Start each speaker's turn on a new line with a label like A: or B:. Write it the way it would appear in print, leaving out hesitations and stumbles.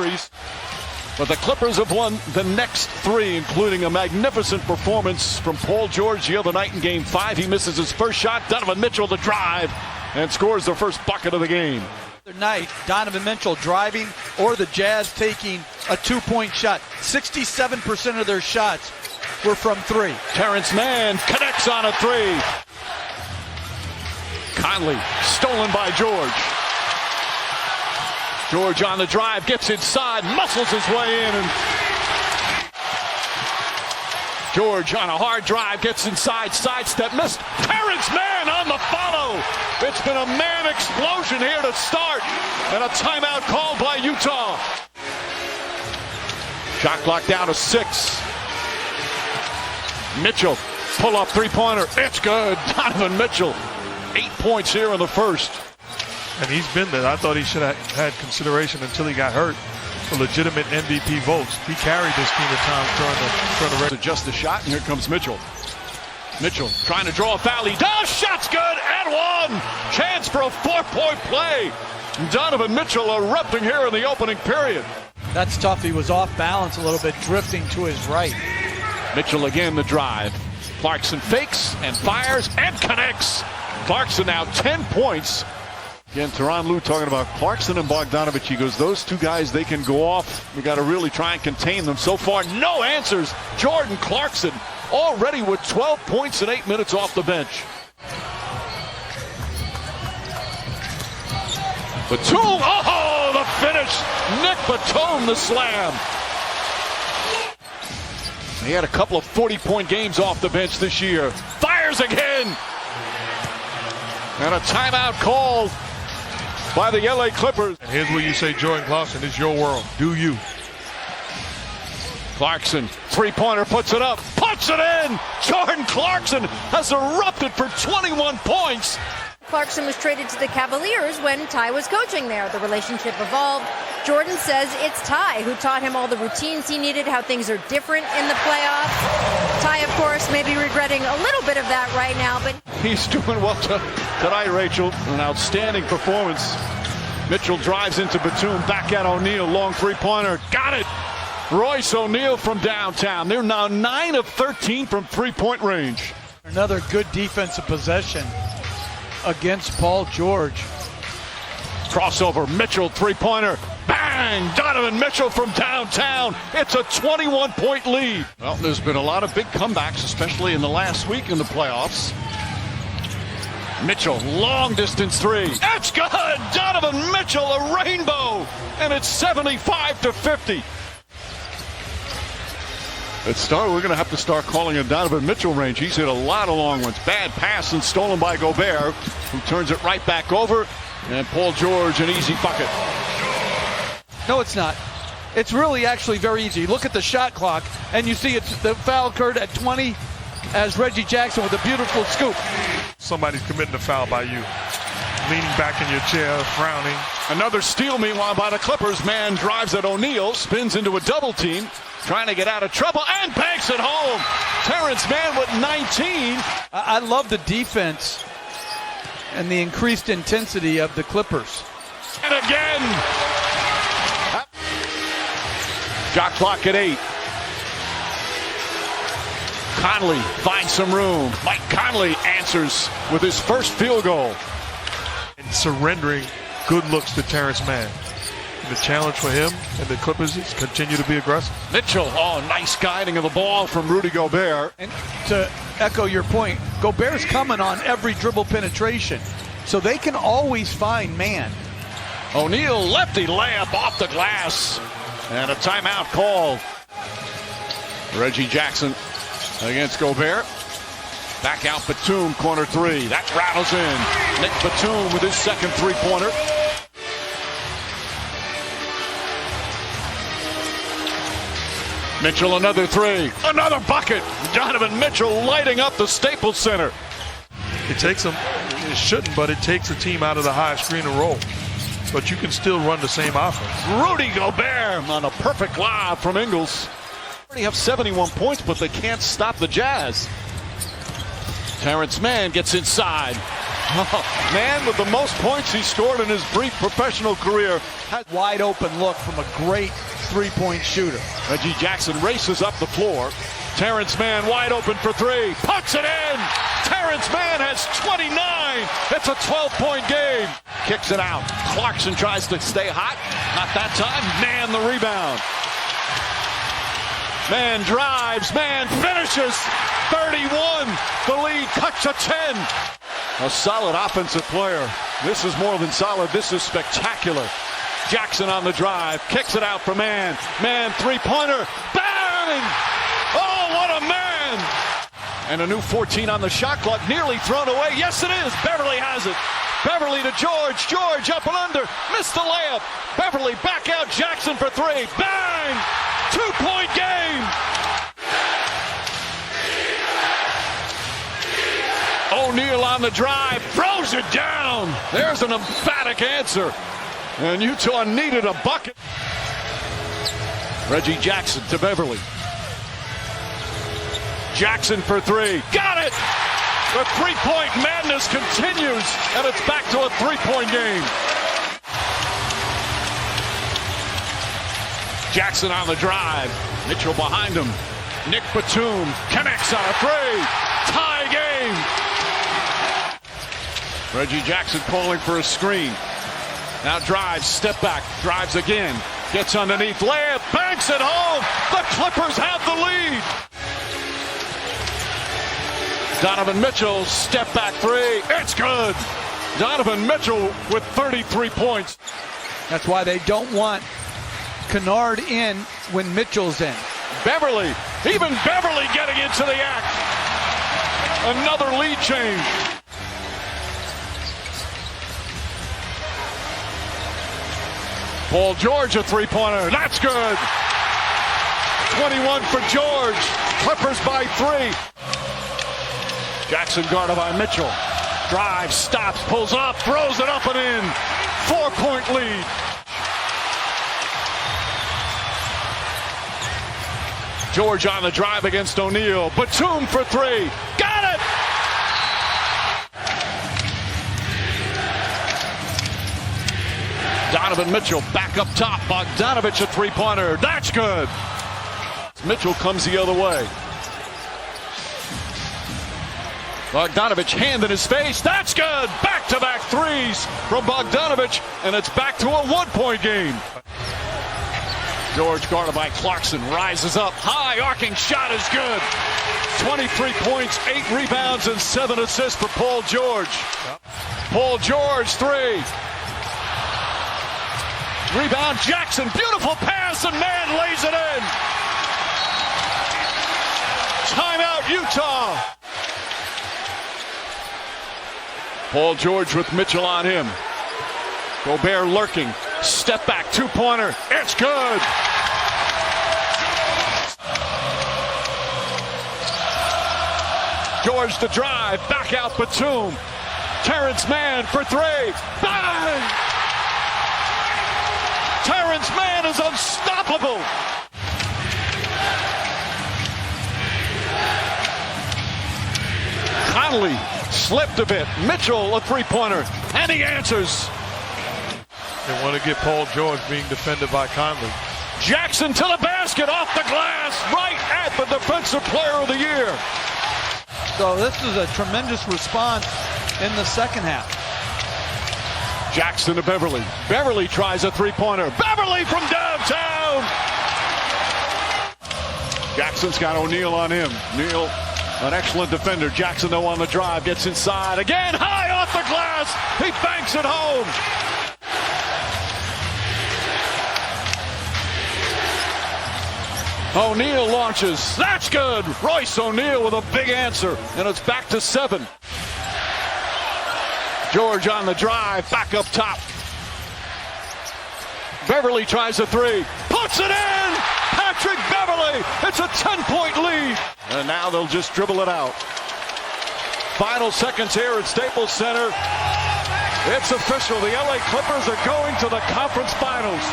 A: series. But the Clippers have won the next 3, including a magnificent performance from Paul George the other night in Game 5. He misses his first shot. Donovan Mitchell the drive and scores the first bucket of the game.
B: Night, Donovan Mitchell driving or the Jazz taking a 2-point shot. 67% of their shots were from 3.
A: Terrence Mann connects on a 3. Conley stolen by George. George on the drive, gets inside, muscles his way in, and George on a hard drive, gets inside, sidestep, missed. Terrence Mann on the follow. It's been a man explosion here to start, and a timeout called by Utah. Shot clock down to 6. Mitchell, pull-up three-pointer, it's good. Donovan Mitchell, 8 points here in the first.
C: And he's been there. I thought he should have had consideration until he got hurt for legitimate MVP votes. He carried this team at times during the rest.
A: Adjust the shot, and here comes Mitchell. Mitchell trying to draw a foul. He does. Shot's good and one. Chance for a 4-point play. Donovan Mitchell erupting here in the opening period.
B: That's tough. He was off balance a little bit, drifting to his right.
A: Mitchell again the drive. Clarkson fakes and fires and connects. Clarkson now 10 points. Again, Tyronn Lue talking about Clarkson and Bogdanovic. He goes, those two guys, they can go off. We got to really try and contain them. So far, no answers. Jordan Clarkson already with 12 points in 8 minutes off the bench. Batum, oh, the finish. Nick Batum, the slam. He had a couple of 40-point games off the bench this year. Fires again. And a timeout called by the LA Clippers.
C: And here's where you say, Jordan Clarkson, it's your world. Do you?
A: Clarkson, three-pointer, puts it up, puts it in! Jordan Clarkson has erupted for 21 points.
D: Clarkson was traded to the Cavaliers when Ty was coaching there. The relationship evolved. Jordan says it's Ty who taught him all the routines he needed, how things are different in the playoffs. Ty, of course, may be regretting a little bit of that right now, but
A: he's doing well tonight, Rachel. An outstanding performance. Mitchell drives into Batum, back at O'Neal, long three-pointer, got it! Royce O'Neal from downtown. They're now 9 of 13 from three-point range.
B: Another good defensive possession against Paul George.
A: Crossover, Mitchell, three-pointer, bang! Donovan Mitchell from downtown. It's a 21-point lead. Well, there's been a lot of big comebacks, especially in the last week in the playoffs. Mitchell, long distance three. That's good! Donovan Mitchell, a rainbow! And it's 75-50. We're going to have to start calling it Donovan Mitchell range. He's hit a lot of long ones. Bad pass and stolen by Gobert, who turns it right back over. And Paul George, an easy bucket.
B: No, it's not. It's really actually very easy. Look at the shot clock, and you see it's the foul occurred at 20 as Reggie Jackson with a beautiful scoop.
C: Somebody's committing a foul by you. Leaning back in your chair, frowning.
A: Another steal, meanwhile, by the Clippers. Man drives at O'Neal, spins into a double team, trying to get out of trouble, and banks it home. Terrence Mann with 19.
B: I love the defense and the increased intensity of the Clippers.
A: And again. Shot clock at 8. Conley finds some room. Mike Conley answers with his first field goal.
C: And surrendering good looks to Terrence Mann. And the challenge for him and the Clippers is continue to be aggressive.
A: Mitchell, oh, nice guiding of the ball from Rudy Gobert.
B: And to echo your point, Gobert's coming on every dribble penetration, so they can always find Mann.
A: O'Neal, lefty layup off the glass. And a timeout called. Reggie Jackson against Gobert. Back out Batum, corner three. That rattles in. Nick Batum with his second three-pointer. Mitchell, another three. Another bucket. Donovan Mitchell lighting up the Staples Center.
C: It takes them, it shouldn't, but it takes a team out of the high screen and roll. But you can still run the same offense.
A: Rudy Gobert on a perfect lob from Ingles. They already have 71 points, but they can't stop the Jazz. Terrence Mann gets inside. Man with the most points he scored in his brief professional career.
B: Wide open look from a great three-point shooter.
A: Reggie Jackson races up the floor. Terrence Mann wide open for three. Puts it in. Terrence Mann has 29. It's a 12-point game. Kicks it out. Clarkson tries to stay hot. Not that time. Mann the rebound. Mann drives. Mann finishes. 31. The lead cuts to 10. A solid offensive player. This is more than solid. This is spectacular. Jackson on the drive. Kicks it out for Mann. Mann three-pointer. Bang! Oh, what a man! And a new 14 on the shot clock. Nearly thrown away. Yes, it is. Beverly has it. Beverly to George. George up and under. Missed the layup. Beverly back out. Jackson for three. Bang! 2-point game. O'Neal on the drive. Throws it down. There's an emphatic answer. And Utah needed a bucket. Reggie Jackson to Beverly. Jackson for three. Got it! The three-point madness continues, and it's back to a three-point game. Jackson on the drive. Mitchell behind him. Nick Batum connects on a three. Tie game. Reggie Jackson calling for a screen. Now drives, step back, drives again. Gets underneath, layup, banks it home. The Clippers have the lead. Donovan Mitchell, step back three. It's good. Donovan Mitchell with 33 points.
B: That's why they don't want Kennard in when Mitchell's in.
A: Beverly, even Beverly getting into the act. Another lead change. Paul George a three-pointer. That's good. 21 for George. Clippers by three. Jackson guarded by Mitchell. Drives, stops, pulls up, throws it up and in. 4-point lead. George on the drive against O'Neal. Batum for three. Got it! Donovan Mitchell back up top. Bogdanovich a three-pointer. That's good. Mitchell comes the other way. Bogdanovich hand in his face. That's good. Back-to-back threes from Bogdanovich, and it's back to a one-point game. George guarded by Clarkson rises up high. Arcing shot is good. 23 points, 8 rebounds, and 7 assists for Paul George. Paul George three. Rebound Jackson. Beautiful pass, and Mann lays it in. Timeout Utah. Paul George with Mitchell on him. Gobert lurking. Step back, two-pointer. It's good. George to drive. Back out Batum. Terrence Mann for three. Bang! Terrence Mann is unstoppable. Conley slipped a bit. Mitchell a three-pointer, and he answers.
C: They want to get Paul George being defended by Conley.
A: Jackson to the basket, off the glass, right at the Defensive Player of the Year.
B: So this is a tremendous response in the second half.
A: Jackson to Beverly. Beverly tries a three-pointer. Beverly from downtown. Jackson's got O'Neal on him. Neal, an excellent defender. Jackson, though, on the drive. Gets inside. Again, high off the glass. He banks it home. O'Neal launches. That's good. Royce O'Neal with a big answer. And it's back to 7. George on the drive. Back up top. Beverly tries a three. Puts it in. Patrick Beverly. It's a 10-point lead. And now they'll just dribble it out. Final seconds here at Staples Center. It's official. The LA Clippers are going to the conference finals.